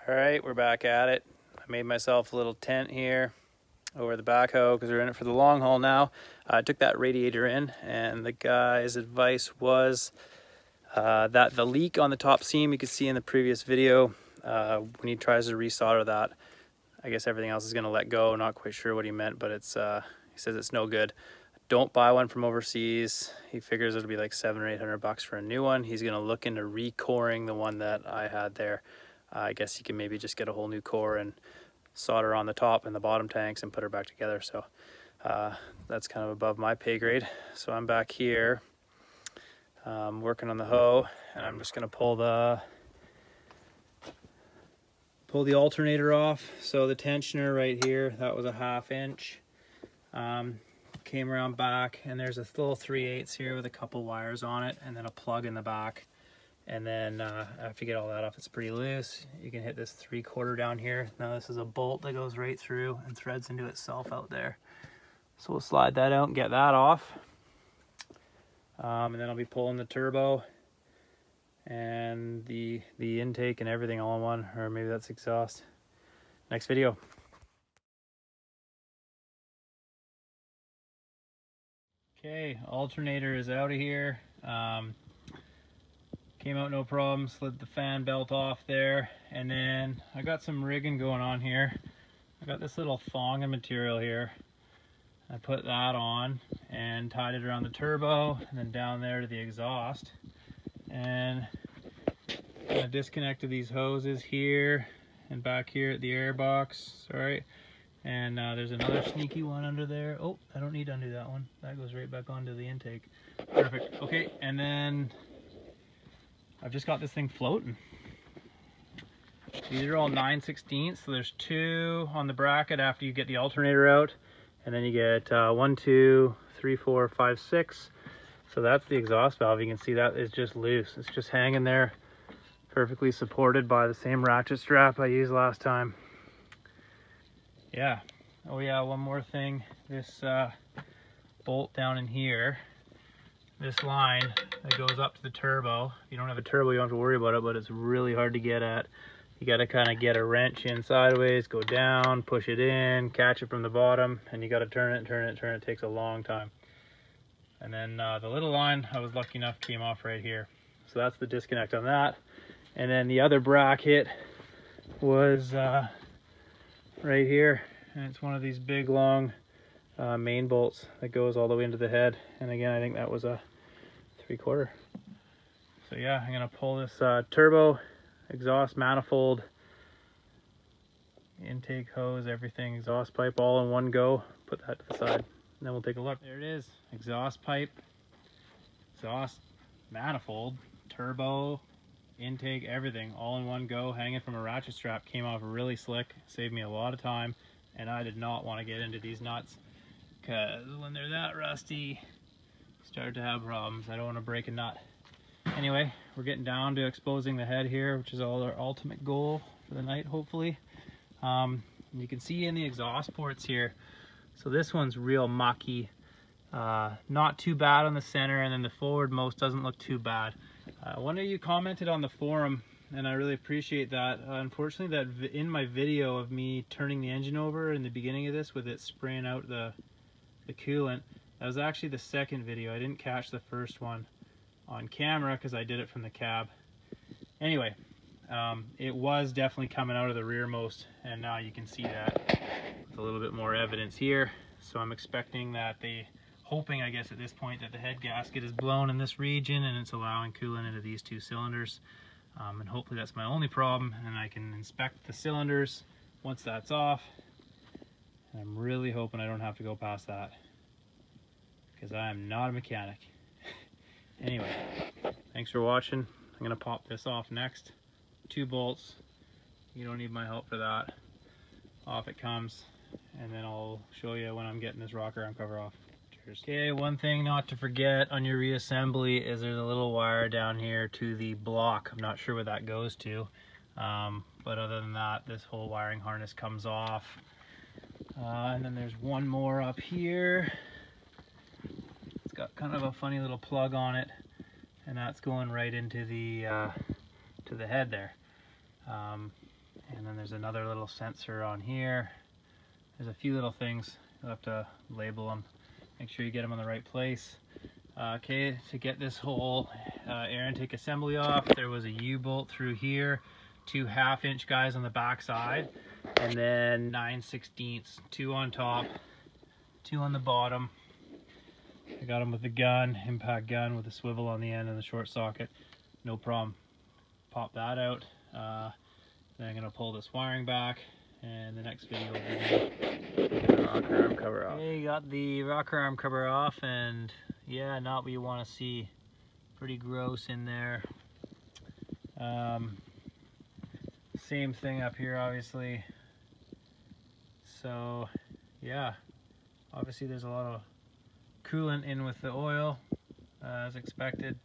All right, we're back at it. I made myself a little tent here over the backhoe because we're in it for the long haul now. I took that radiator in, and the guy's advice was that the leak on the top seam you could see in the previous video, when he tries to resolder that, I guess everything else is going to let go. Not quite sure what he meant, but it's he says it's no good. Don't buy one from overseas. He figures it'll be like $700 or $800 for a new one. He's going to look into recoring the one that I had there. I guess you can maybe just get a whole new core and solder on the top and the bottom tanks and put her back together. So that's kind of above my pay grade. So I'm back here working on the hoe, and I'm just going to pull the alternator off. So the tensioner right here, that was a 1/2 inch. Came around back, and there's a little 3/8 here with a couple wires on it, and then a plug in the back. And then after you get all that off, it's pretty loose. You can hit this 3/4 down here. Now this is a bolt that goes right through and threads into itself out there. So we'll slide that out and get that off. And then I'll be pulling the turbo and the intake and everything all in one, or maybe that's exhaust. Next video. Okay, alternator is out of here. Came out no problem, slid the fan belt off there, and then I got some rigging going on here. I got this little thonging material here. I put that on and tied it around the turbo and then down there to the exhaust. And I disconnected these hoses here and back here at the air box, sorry. And there's another sneaky one under there. Oh, I don't need to undo that one. That goes right back onto the intake. Perfect. Okay, and then I've just got this thing floating. These are all 9/16, so there's 2 on the bracket after you get the alternator out. And then you get 1, 2, 3, 4, 5, 6. So that's the exhaust valve. You can see that is just loose. It's just hanging there, perfectly supported by the same ratchet strap I used last time. Yeah. Oh yeah, one more thing. This bolt down in here, this line that goes up to the turbo. If you don't have a turbo, you don't have to worry about it, but it's really hard to get at. You got to kind of get a wrench in sideways, go down, push it in, catch it from the bottom, and you got to turn it, turn it, turn it. It takes a long time. And then the little line, I was lucky enough, came off right here. So that's the disconnect on that. And then the other bracket was right here, and it's one of these big long main bolts that goes all the way into the head. And again, I think that was a 3/4. So yeah, I'm gonna pull this turbo, exhaust manifold, intake hose, everything, exhaust pipe all in one go, put that to the side, and then we'll take a look. There it is, exhaust pipe, exhaust manifold, turbo, intake, everything all in one go, hanging from a ratchet strap. Came off really slick, saved me a lot of time, and I did not want to get into these nuts because when they're that rusty, start to have problems. I don't want to break a nut. Anyway, we're getting down to exposing the head here, which is all our ultimate goal for the night, hopefully. You can see in the exhaust ports here, so this one's real mucky. Not too bad on the center, and then the forward most doesn't look too bad. One of you commented on the forum, and I really appreciate that. Unfortunately, that in my video of me turning the engine over in the beginning of this with it spraying out the coolant, that was actually the second video. I didn't catch the first one on camera because I did it from the cab. Anyway, it was definitely coming out of the rearmost, and now you can see that with a little bit more evidence here. So I'm expecting that hoping, I guess at this point, that the head gasket is blown in this region and it's allowing coolant into these 2 cylinders. And hopefully that's my only problem, and I can inspect the cylinders once that's off. And I'm really hoping I don't have to go past that, because I am not a mechanic. Anyway, thanks for watching. I'm gonna pop this off next. 2 bolts. You don't need my help for that. Off it comes, and then I'll show you when I'm getting this rocker arm cover off. Cheers. Okay, one thing not to forget on your reassembly is there's a little wire down here to the block. I'm not sure where that goes to, but other than that, this whole wiring harness comes off. And then there's one more up here. It's got kind of a funny little plug on it, and that's going right into the head there. And then there's another little sensor on here. There's a few little things. You'll have to label them. Make sure you get them in the right place. Okay, to get this whole air intake assembly off, there was a U-bolt through here, 2 1/2-inch guys on the back side, and then 9/16, 2 on top, 2 on the bottom. I got them with the gun, impact gun with a swivel on the end and the short socket. No problem. Pop that out. Then I'm going to pull this wiring back, and the next video will be get the rocker arm cover off. Okay, got the rocker arm cover off, and yeah, not what you want to see. Pretty gross in there. Same thing up here, obviously. So yeah, obviously there's a lot of coolant in with the oil, as expected.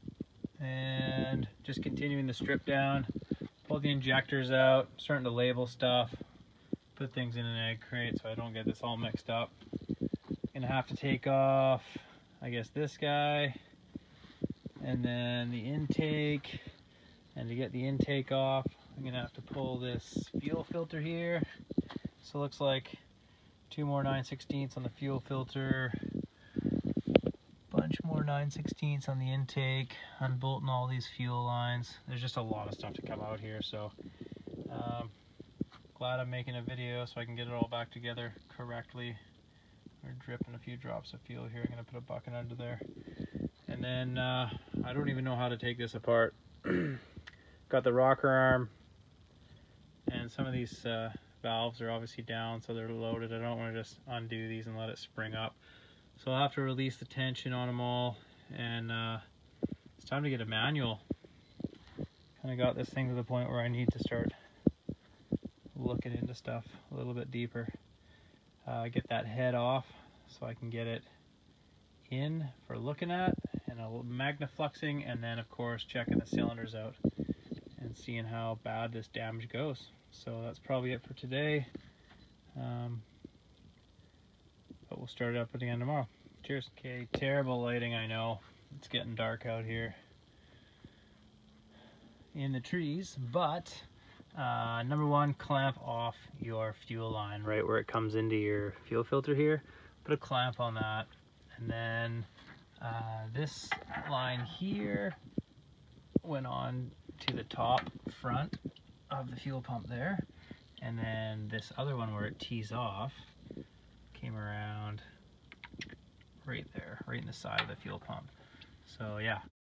And just continuing the strip down. Pull the injectors out, starting to label stuff, put things in an egg crate so I don't get this all mixed up. Gonna have to take off, I guess, this guy, and then the intake. And to get the intake off, I'm gonna have to pull this fuel filter here. So it looks like 2 more 9/16 on the fuel filter, bunch more 9/16 on the intake, unbolting all these fuel lines. There's just a lot of stuff to come out here, so glad I'm making a video so I can get it all back together correctly. We're dripping a few drops of fuel here. I'm gonna put a bucket under there, and then I don't even know how to take this apart. Got the rocker arm, and some of these valves are obviously down, so they're loaded. I don't want to just undo these and let it spring up. So I'll have to release the tension on them all, and it's time to get a manual. Kind of got this thing to the point where I need to start looking into stuff a little bit deeper. Get that head off so I can get it in for looking at, and a little magnafluxing, and then of course checking the cylinders out and seeing how bad this damage goes. So that's probably it for today. But we'll start it up again tomorrow. Cheers. Okay, terrible lighting, I know. It's getting dark out here in the trees, but number one, clamp off your fuel line right where it comes into your fuel filter here. Put a clamp on that, and then this line here went on to the top front of the fuel pump there, and then this other one where it tees off came around right there, right in the side of the fuel pump. So yeah.